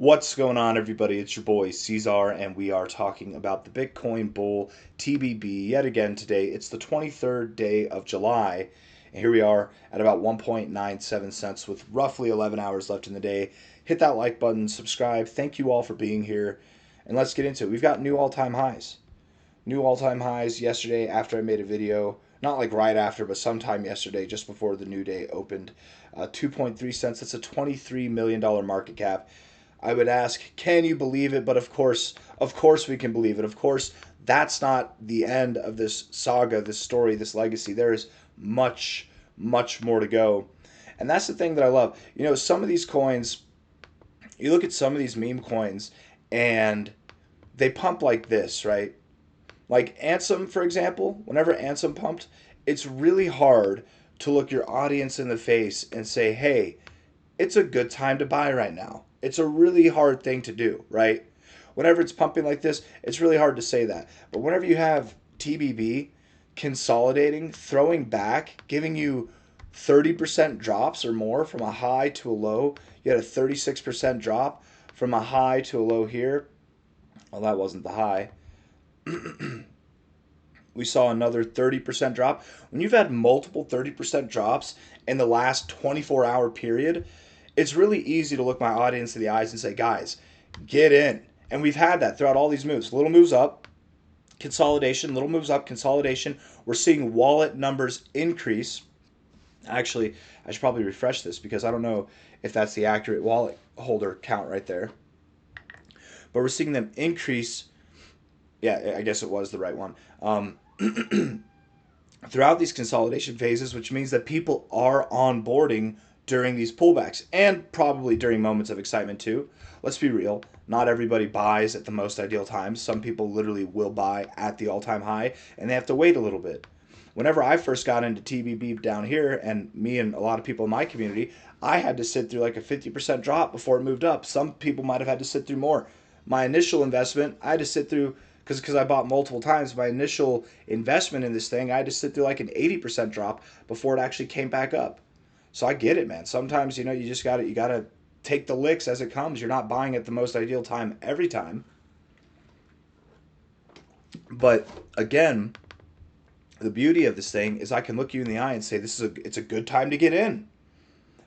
What's going on, everybody? It's your boy C-Zar, and we are talking about the Bitcoin bull TBB yet again today. It's the 23rd day of July, and here we are at about 1.97 cents with roughly 11 hours left in the day. Hit that like button, subscribe. Thank you all for being here, and let's get into it. We've got new all-time highs. New all-time highs yesterday after I made a video. Not like right after, but sometime yesterday, just before the new day opened. 2.3 cents. That's a $23 million market cap. I would ask, can you believe it? But of course we can believe it. Of course, that's not the end of this saga, this story, this legacy. There is much, much more to go. And that's the thing that I love. You know, some of these coins, you look at some of these meme coins and they pump like this, right? Like Ansem, for example, whenever Ansem pumped, it's really hard to look your audience in the face and say, hey, it's a good time to buy right now. It's a really hard thing to do, right? Whenever it's pumping like this, it's really hard to say that. But whenever you have TBB consolidating, throwing back, giving you 30% drops or more from a high to a low, you had a 36% drop from a high to a low here. Well, that wasn't the high. We saw another 30% drop. When you've had multiple 30% drops in the last 24-hour period, it's really easy to look my audience in the eyes and say, guys, get in. And we've had that throughout all these moves. Little moves up, consolidation, little moves up, consolidation. We're seeing wallet numbers increase. Actually, I should probably refresh this because I don't know if that's the accurate wallet holder count right there. But we're seeing them increase. Yeah, I guess it was the right one. Throughout these consolidation phases, which means that people are onboarding during these pullbacks and probably during moments of excitement too. Let's be real. Not everybody buys at the most ideal times. Some people literally will buy at the all-time high and they have to wait a little bit. Whenever I first got into TBB down here, and me and a lot of people in my community, I had to sit through like a 50% drop before it moved up. Some people might have had to sit through more. My initial investment, I had to sit through, because I bought multiple times, my initial investment in this thing, I had to sit through like an 80% drop before it actually came back up. So I get it, man. Sometimes, you know, you gotta take the licks as it comes. You're not buying at the most ideal time every time. But again, the beauty of this thing is I can look you in the eye and say it's a good time to get in.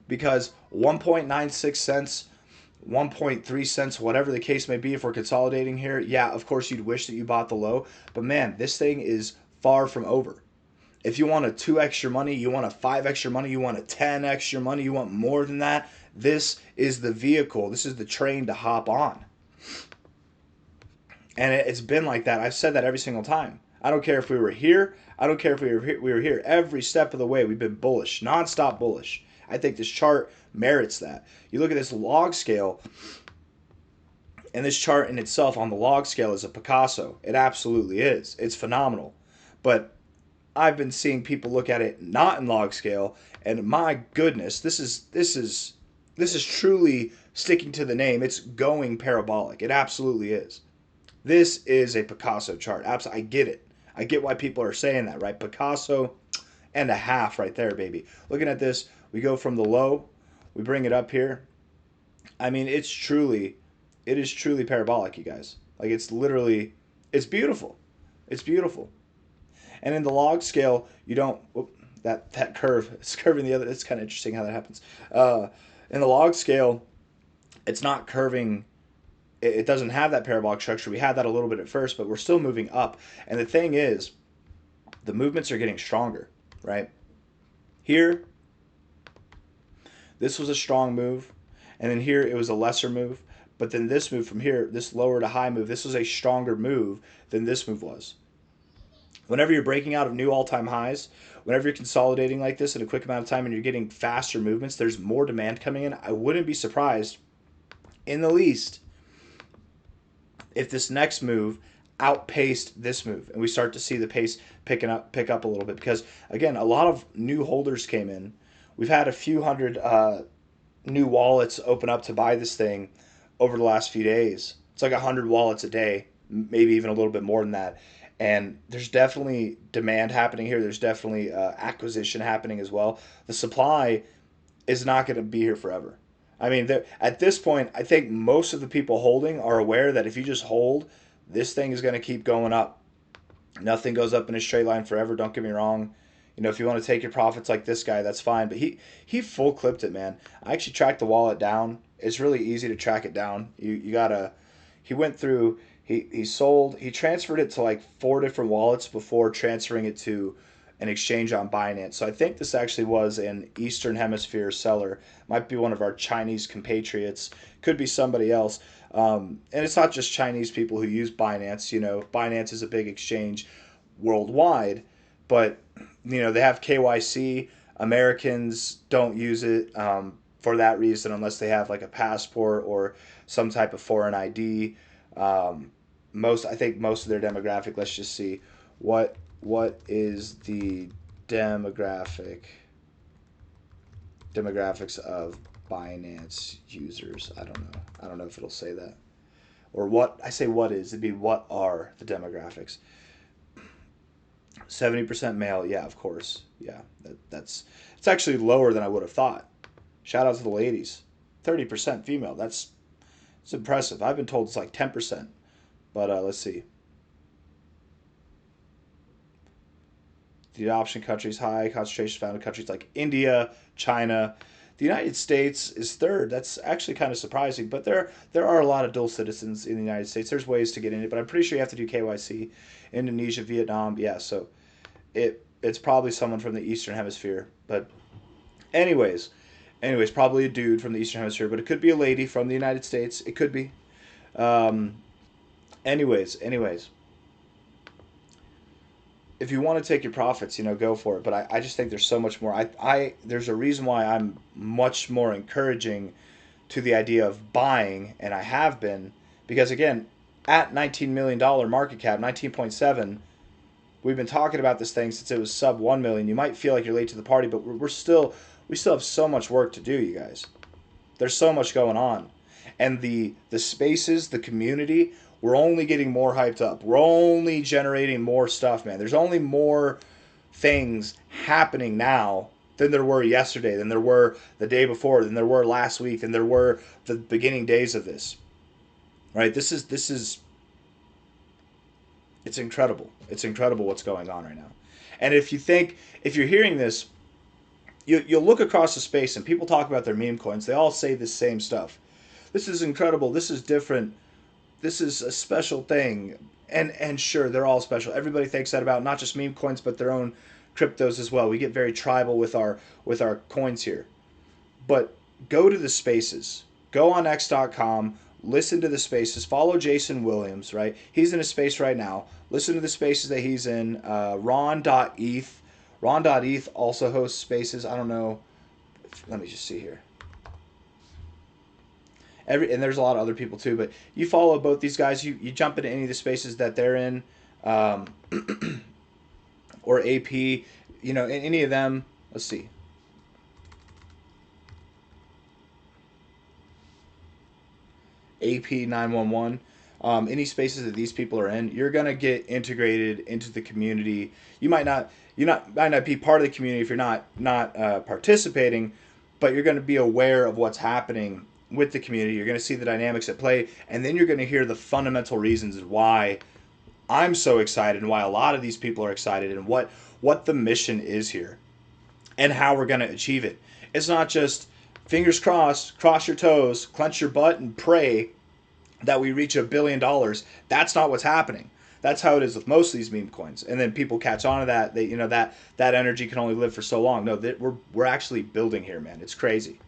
Because 1.96 cents, 1.3 cents, whatever the case may be, if we're consolidating here, yeah, of course you'd wish that you bought the low. But man, this thing is far from over. If you want a 2x your money, you want a 5x your money, you want a 10x your money, you want more than that, this is the vehicle. This is the train to hop on. And it's been like that. I've said that every single time. I don't care if we were here. I don't care if we were here. Every step of the way, we've been bullish, nonstop bullish. I think this chart merits that. You look at this log scale, and this chart in itself on the log scale is a Picasso. It absolutely is. It's phenomenal. But I've been seeing people look at it not in log scale, and my goodness, this is truly sticking to the name. It's going parabolic. It absolutely is. This is a Picasso chart. I get it. I get why people are saying that, right? Picasso and a half right there, baby. Looking at this, we go from the low, we bring it up here. I mean, it is truly parabolic, you guys. Like it's beautiful. It's beautiful. And in the log scale, you don't, that curve, it's curving the other, it's kind of interesting how that happens. In the log scale, it's not curving, it doesn't have that parabolic structure. We had that a little bit at first, but we're still moving up. And the thing is, the movements are getting stronger, right? Here, this was a strong move, and then here it was a lesser move. But then this move from here, this lower to high move, this was a stronger move than this move was. Whenever you're breaking out of new all-time highs, whenever you're consolidating like this in a quick amount of time and you're getting faster movements, there's more demand coming in. I wouldn't be surprised in the least if this next move outpaced this move and we start to see the pace pick up a little bit, because again, a lot of new holders came in. We've had a few hundred new wallets open up to buy this thing over the last few days. It's like 100 wallets a day, maybe even a little bit more than that. And there's definitely demand happening here. There's definitely acquisition happening as well. The supply is not going to be here forever. I mean, at this point, I think most of the people holding are aware that if you just hold, this thing is going to keep going up. Nothing goes up in a straight line forever. Don't get me wrong. You know, if you want to take your profits like this guy, that's fine. But he full clipped it, man. I actually tracked the wallet down. It's really easy to track it down. You gotta. He went through. He sold. He transferred it to like 4 different wallets before transferring it to an exchange on Binance. So I think this actually was an Eastern Hemisphere seller. Might be one of our Chinese compatriots. Could be somebody else. And it's not just Chinese people who use Binance. You know, Binance is a big exchange worldwide, but you know they have KYC. Americans don't use it for that reason unless they have like a passport or some type of foreign ID. I think most of their demographic. Let's just see what is the demographics of Binance users. I don't know. I don't know if it'll say that. Or what I say what is, it'd be what are the demographics. 70% male, yeah, of course. Yeah. That's it's actually lower than I would have thought. Shout out to the ladies. 30% female. It's impressive. I've been told it's like 10%. But let's see. The adoption countries high, concentration found in countries like India, China. The United States is third. That's actually kind of surprising, but there are a lot of dual citizens in the United States. There's ways to get in it, but I'm pretty sure you have to do KYC. Indonesia, Vietnam, yeah. So it's probably someone from the Eastern Hemisphere. But anyways, probably a dude from the Eastern Hemisphere, but it could be a lady from the United States. It could be. Um, anyways, if you want to take your profits, you know, go for it. But I just think there's so much more. There's a reason why I'm much more encouraging to the idea of buying, and I have been, because again, at $19 million market cap, 19.7, we've been talking about this thing since it was sub 1 million. You might feel like you're late to the party, but we still have so much work to do, you guys. There's so much going on. And the spaces, the community, we're only getting more hyped up. We're only generating more stuff, man. There's only more things happening now than there were yesterday, than there were the day before, than there were last week, than there were the beginning days of this. Right? This is it's incredible. It's incredible what's going on right now. And if you're hearing this, you'll look across the space and people talk about their meme coins. They all say the same stuff. This is incredible. This is different. This is a special thing. And sure, they're all special. Everybody thinks that about not just meme coins, but their own cryptos as well. We get very tribal with our coins here. But go to the spaces. Go on x.com, listen to the spaces, follow Jason Williams, right? He's in a space right now. Listen to the spaces that he's in. Ron.eth. Ron.eth also hosts spaces. I don't know. Let me just see here. And there's a lot of other people too, but you follow both these guys. You jump into any of the spaces that they're in, or AP, you know, in any of them. Let's see. AP 911. Any spaces that these people are in, you're gonna get integrated into the community. Might not be part of the community if you're not participating, but you're going to be aware of what's happening with the community. You're going to see the dynamics at play, and then you're going to hear the fundamental reasons why I'm so excited and why a lot of these people are excited and what the mission is here and how we're going to achieve it. It's not just fingers crossed, cross your toes, clench your butt, and pray that we reach $1 billion. That's not what's happening. That's how it is with most of these meme coins, and then people catch on to that. They, you know, that energy can only live for so long. No, we're actually building here, man. It's crazy.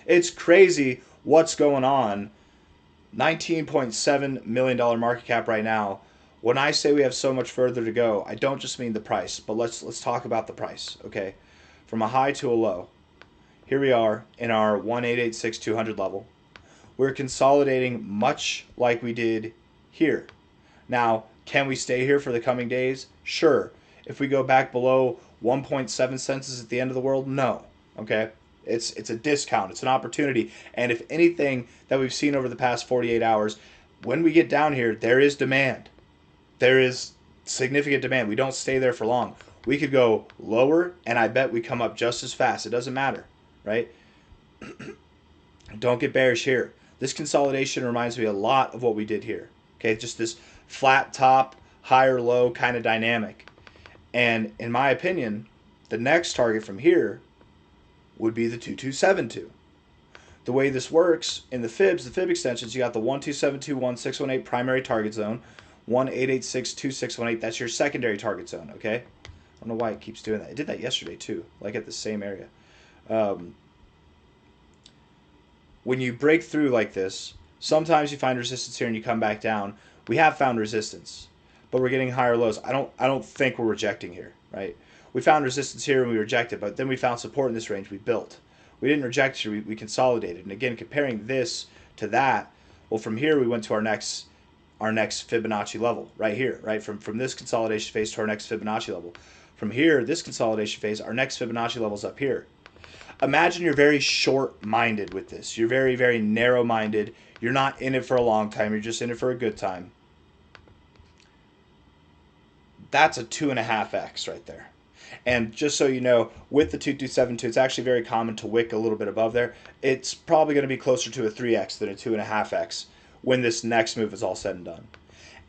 It's crazy what's going on. $19.7 million market cap right now. When I say we have so much further to go, I don't just mean the price, but let's talk about the price, okay? From a high to a low. Here we are in our 1886200 level. We're consolidating much like we did here. Now, can we stay here for the coming days? Sure. If we go back below 1.7 cents is at the end of the world? No. Okay? It's a discount. It's an opportunity. And if anything that we've seen over the past 48 hours, when we get down here, there is demand. There is significant demand. We don't stay there for long. We could go lower, and I bet we come up just as fast. It doesn't matter, right? Don't get bearish here. This consolidation reminds me a lot of what we did here. Okay, just this flat top, higher low kind of dynamic. And in my opinion, the next target from here would be the 2272. The way this works in the fibs, the fib extensions, you got the 12721 primary target zone, 18862 that's your secondary target zone, okay? I don't know why it keeps doing that. It did that yesterday too, like at the same area. When you break through like this, sometimes you find resistance here and you come back down. We have found resistance, but we're getting higher lows. I don't think we're rejecting here, right? We found resistance here and we rejected, but then we found support in this range. We built. We didn't reject here. We consolidated. And again, comparing this to that, well, from here we went to our next Fibonacci level right here, right? From this consolidation phase to our next Fibonacci level. From here, this consolidation phase, our next Fibonacci level is up here. Imagine you're very short-minded with this. You're very, very narrow-minded. You're not in it for a long time. You're just in it for a good time. That's a 2.5x right there. And just so you know, with the 2272, it's actually very common to wick a little bit above there. It's probably going to be closer to a 3x than a 2.5x when this next move is all said and done.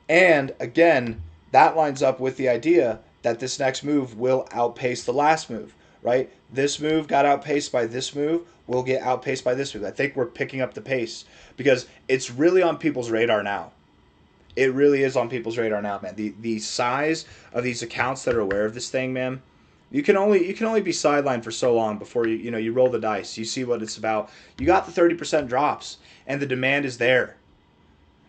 And again, that lines up with the idea that this next move will outpace the last move, right? This move got outpaced by this move, will get outpaced by this move. I think we're picking up the pace because it's really on people's radar now. It really is on people's radar now, man. The size of these accounts that are aware of this thing, man. You can only be sidelined for so long before you roll the dice. You see what it's about. You got the 30% drops, and the demand is there.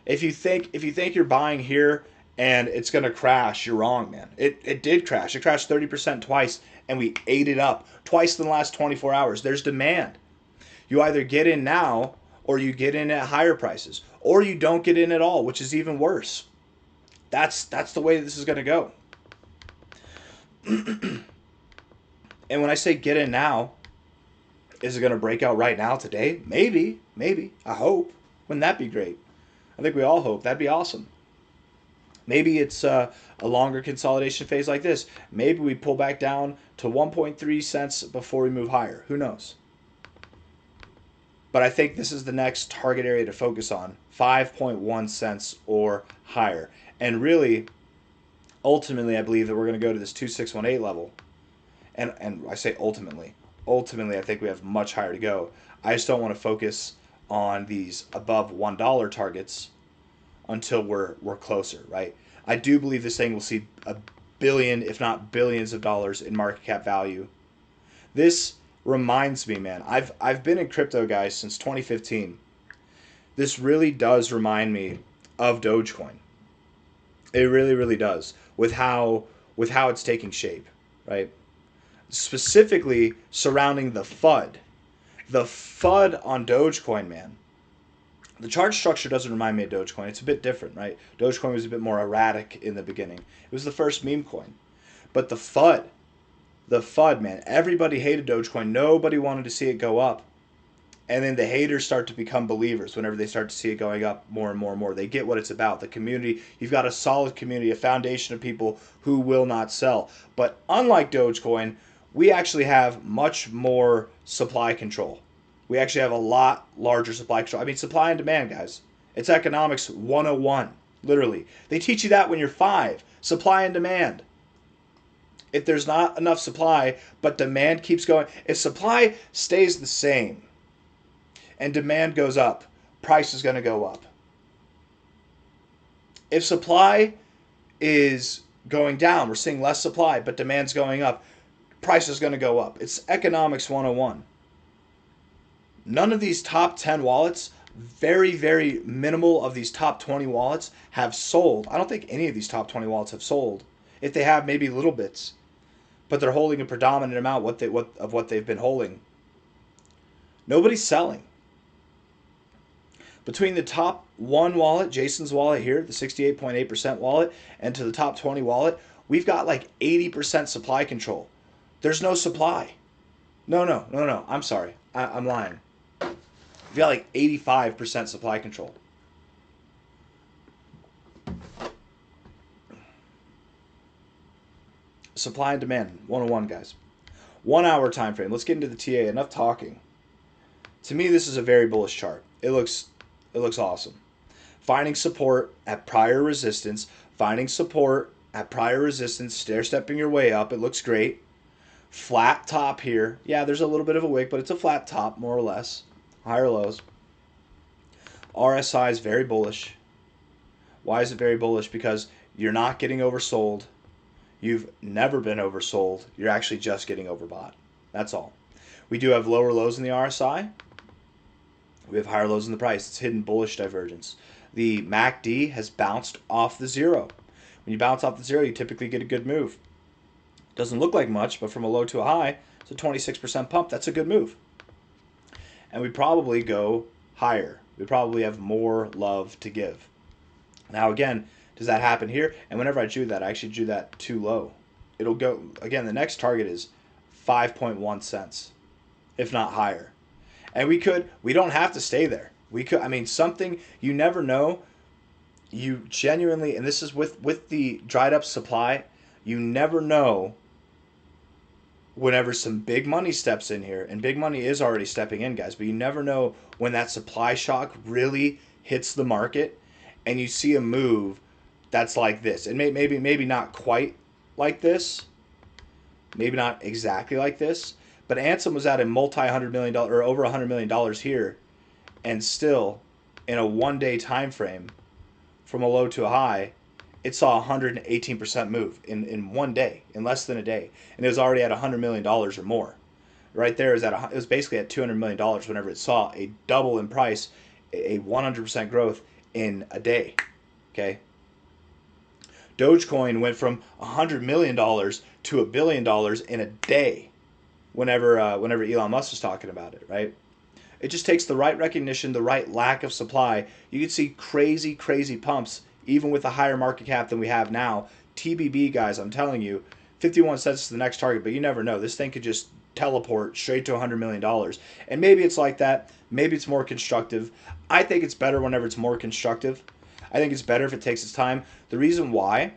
If you think you're buying here and it's gonna crash, you're wrong, man. It did crash. It crashed 30% twice, and we ate it up twice in the last 24 hours. There's demand. You either get in now, or you get in at higher prices, or you don't get in at all, which is even worse. That's the way this is gonna go. And when I say get in now, is it going to break out right now today? Maybe. I hope. Wouldn't that be great? I think we all hope. That'd be awesome. Maybe it's a longer consolidation phase like this. Maybe we pull back down to 1.3 cents before we move higher. Who knows? But I think this is the next target area to focus on. 5.1 cents or higher. And really, ultimately, I believe that we're going to go to this 2618 level. And I say ultimately. Ultimately, I think we have much higher to go. I just don't want to focus on these above $1 targets until we're closer, right? I do believe this thing will see a billion, if not billions of dollars in market cap value. This reminds me, man, I've been in crypto, guys, since 2015. This really does remind me of Dogecoin. It really, really does with how it's taking shape, right? Specifically surrounding the FUD. The FUD on Dogecoin, man. The chart structure doesn't remind me of Dogecoin. It's a bit different, right? Dogecoin was a bit more erratic in the beginning. It was the first meme coin. But the FUD, man. Everybody hated Dogecoin. Nobody wanted to see it go up. And then the haters start to become believers whenever they start to see it going up more and more and more. They get what it's about. The community, you've got a solid community, a foundation of people who will not sell. But unlike Dogecoin, we actually have much more supply control. We actually have a lot larger supply control. I mean, supply and demand, guys. It's economics 101, literally. They teach you that when you're 5. Supply and demand. If there's not enough supply, but demand keeps going, if supply stays the same and demand goes up, price is going to go up. If supply is going down, we're seeing less supply, but demand's going up, price is going to go up. It's economics 101. None of these top 10 wallets, very, very minimal of these top 20 wallets have sold. I don't think any of these top 20 wallets have sold. If they have, maybe little bits. But they're holding a predominant amount of what they've been holding. Nobody's selling. Between the top 1 wallet, Jason's wallet here, the 68.8% wallet, and to the top 20 wallet, we've got like 80% supply control. There's no supply. No. I'm sorry. I'm lying. We've got like 85% supply control. Supply and demand, 101, guys. 1 hour time frame. Let's get into the TA. Enough talking. To me, this is a very bullish chart. It looks awesome. Finding support at prior resistance, stair stepping your way up. It looks great. Flat top here. Yeah, there's a little bit of a wick, but it's a flat top, more or less. Higher lows. RSI is very bullish. Why is it very bullish? Because you're not getting oversold. You've never been oversold. You're actually just getting overbought. That's all. We do have lower lows in the RSI. We have higher lows in the price. It's hidden bullish divergence. The MACD has bounced off the zero. When you bounce off the zero, you typically get a good move. Doesn't look like much, but from a low to a high, it's a 26% pump. That's a good move. And we probably go higher. We probably have more love to give. Now, again, does that happen here? And whenever I drew that, I actually drew that too low. It'll go, again, the next target is 5.1 cents, if not higher. And we don't have to stay there. Something, you never know. You genuinely, and this is with the dried up supply, you never know whenever some big money steps in here, and big money is already stepping in, guys, but you never know when that supply shock really hits the market and you see a move that's like this. And maybe not quite like this, maybe not exactly like this, but Ansem was at a multi-$100 million or over $100 million here, and still in a 1 day time frame from a low to a high, it saw a 118% move in 1 day, in less than a day, and it was already at $100 million or more. Right there is it was basically at $200 million whenever it saw a double in price, a 100% growth in a day. Okay. Dogecoin went from $100 million to $1 billion in a day. Whenever Elon Musk was talking about it, right? It just takes the right recognition, the right lack of supply. You can see crazy, crazy pumps, even with a higher market cap than we have now. TBB, guys, I'm telling you, 51 cents is the next target, but you never know. This thing could just teleport straight to $100 million. And maybe it's like that. Maybe it's more constructive. I think it's better whenever it's more constructive. I think it's better if it takes its time. The reason why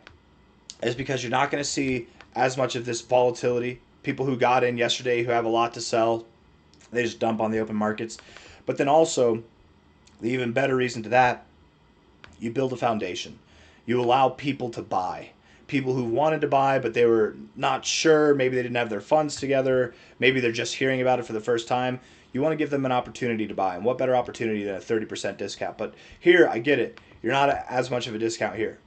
is because you're not going to see as much of this volatility. People who got in yesterday who have a lot to sell, they just dump on the open markets. But then also, the even better reason to that, you build a foundation. You allow people to buy. People who wanted to buy, but they were not sure. Maybe they didn't have their funds together. Maybe they're just hearing about it for the first time. You want to give them an opportunity to buy. And what better opportunity than a 30% discount? But here, I get it. You're not as much of a discount here.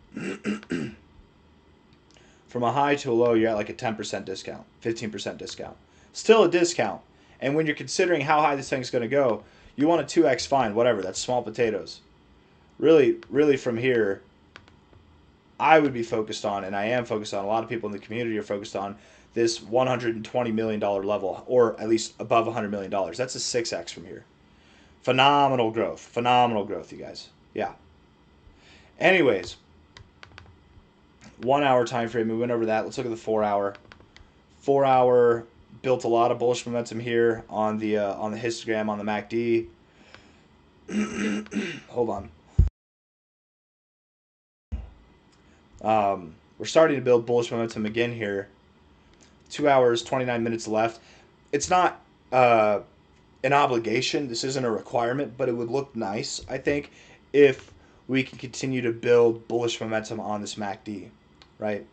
From a high to a low, you're at like a 10% discount, 15% discount. Still a discount. And when you're considering how high this thing's going to go, you want a 2x fine, whatever. That's small potatoes. Really, really from here, I would be focused on, and I am focused on, a lot of people in the community are focused on this $120 million level, or at least above $100 million. That's a 6x from here. Phenomenal growth, you guys. Yeah. Anyways, 1 hour time frame, we went over that. Let's look at the 4 hour. 4 hour built a lot of bullish momentum here on the histogram on the MACD. Hold on. We're starting to build bullish momentum again here. 2 hours, 29 minutes left. It's not an obligation. This isn't a requirement, but it would look nice, I think, if we can continue to build bullish momentum on this MACD, right?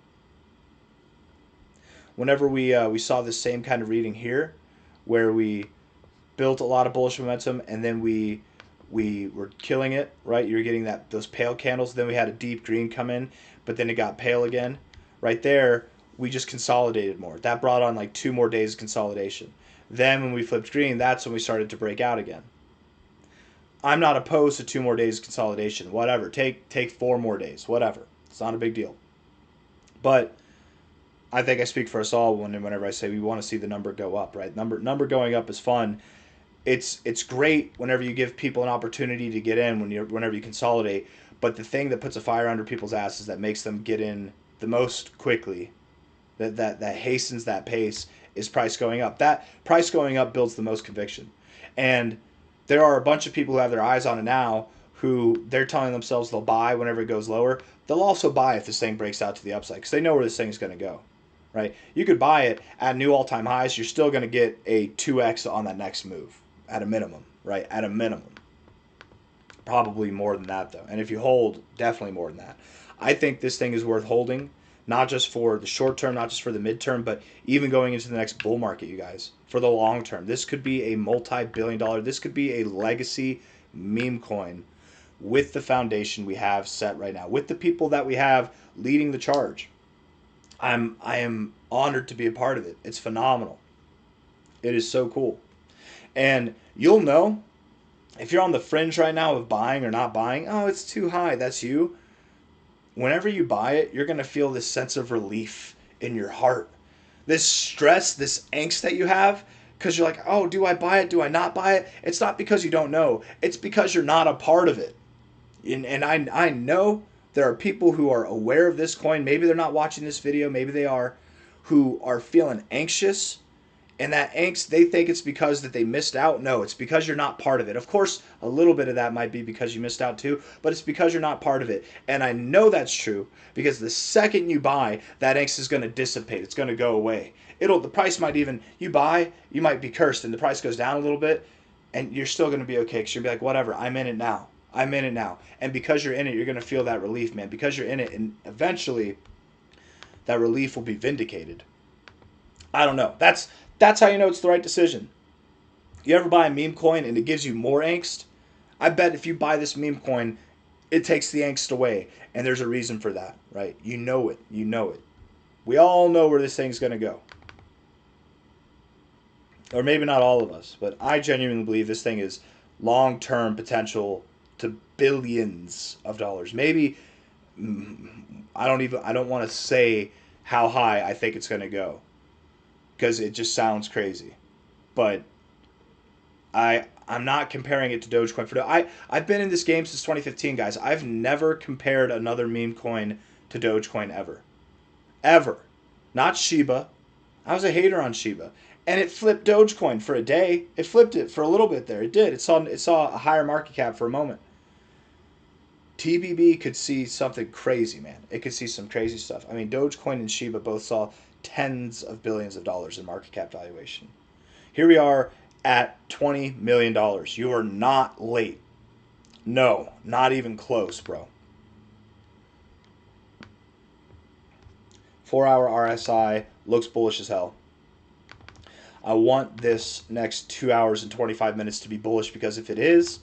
Whenever we saw this same kind of reading here, where we built a lot of bullish momentum and then we were killing it, right? You were getting those pale candles. Then we had a deep green come in, but then it got pale again. Right there, we just consolidated more. That brought on like 2 more days of consolidation. Then when we flipped green, that's when we started to break out again. I'm not opposed to 2 more days of consolidation. Whatever. Take 4 more days. Whatever. It's not a big deal. But I think I speak for us all whenever I say we want to see the number go up, right? Number going up is fun. It's great whenever you give people an opportunity to get in whenever you consolidate. But the thing that puts a fire under people's asses, that makes them get in the most quickly, that hastens that pace, is price going up. That price going up builds the most conviction. And there are a bunch of people who have their eyes on it now, who they're telling themselves they'll buy whenever it goes lower. They'll also buy if this thing breaks out to the upside, because they know where this thing is going to go, right? You could buy it at new all-time highs. You're still going to get a 2x on that next move at a minimum, right? At a minimum. Probably more than that, though. And if you hold, definitely more than that. I think this thing is worth holding, not just for the short term, not just for the midterm, but even going into the next bull market, you guys, for the long term. This could be a multi-billion-dollar, this could be a legacy meme coin with the foundation we have set right now, with the people that we have leading the charge. I am honored to be a part of it. It's phenomenal. It is so cool. And you'll know if you're on the fringe right now of buying or not buying. Oh, it's too high. That's you. Whenever you buy it, you're going to feel this sense of relief in your heart. This stress, this angst that you have, because you're like, oh, do I buy it? Do I not buy it? It's not because you don't know. It's because you're not a part of it. And I know there are people who are aware of this coin. Maybe they're not watching this video. Maybe they are, who are feeling anxious. And that angst, they think it's because that they missed out. No, it's because you're not part of it. Of course, a little bit of that might be because you missed out too, but it's because you're not part of it. And I know that's true because the second you buy, that angst is going to dissipate. It's going to go away. The price might even, you buy, you might be cursed and the price goes down a little bit and you're still going to be okay because you'll be like, whatever, I'm in it now. I'm in it now. And because you're in it, you're going to feel that relief, man. Because you're in it, and eventually that relief will be vindicated. I don't know. That's how you know it's the right decision. You ever buy a meme coin and it gives you more angst? I bet if you buy this meme coin, it takes the angst away. And there's a reason for that, right? You know it. You know it. We all know where this thing's going to go. Or maybe not all of us, but I genuinely believe this thing is long-term potential to billions of dollars. Maybe, I don't want to say how high I think it's going to go, because it just sounds crazy. But I'm not comparing it to Dogecoin. I've been in this game since 2015, guys. I've never compared another meme coin to Dogecoin ever. Ever. Not Shiba. I was a hater on Shiba. And it flipped Dogecoin for a day. It flipped it for a little bit there. It did. It saw a higher market cap for a moment. TBB could see something crazy, man. It could see some crazy stuff. I mean, Dogecoin and Shiba both saw tens of billions of dollars in market cap valuation. Here we are at $20 million. You are not late. No, not even close, bro. 4-hour RSI looks bullish as hell. I want this next 2 hours and 25 minutes to be bullish, because if it is,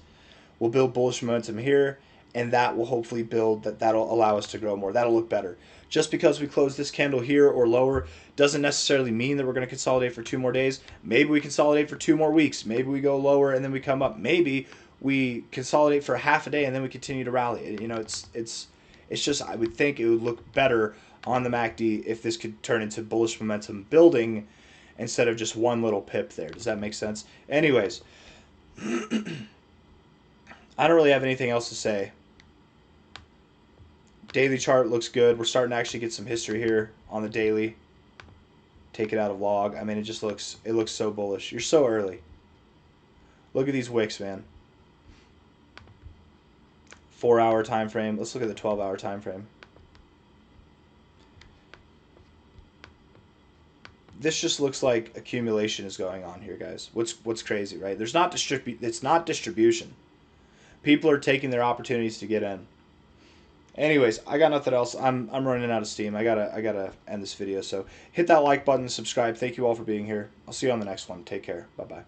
we'll build bullish momentum here, and that will hopefully that'll allow us to grow more. That'll look better. Just because we close this candle here or lower doesn't necessarily mean that we're going to consolidate for 2 more days. Maybe we consolidate for 2 more weeks. Maybe we go lower and then we come up. Maybe we consolidate for half a day and then we continue to rally. You know, it's just, I would think it would look better on the MACD if this could turn into bullish momentum building instead of just one little pip there. Does that make sense? Anyways, I don't really have anything else to say. Daily chart looks good. We're starting to actually get some history here on the daily. Take it out of log. I mean, it looks so bullish. You're so early. Look at these wicks, man. 4-hour time frame. Let's look at the 12-hour time frame. This just looks like accumulation is going on here, guys. What's crazy, right? It's not distribution. People are taking their opportunities to get in. Anyways, I got nothing else. I'm running out of steam. I gotta end this video. So hit that like button, subscribe. Thank you all for being here. I'll see you on the next one. Take care. Bye bye.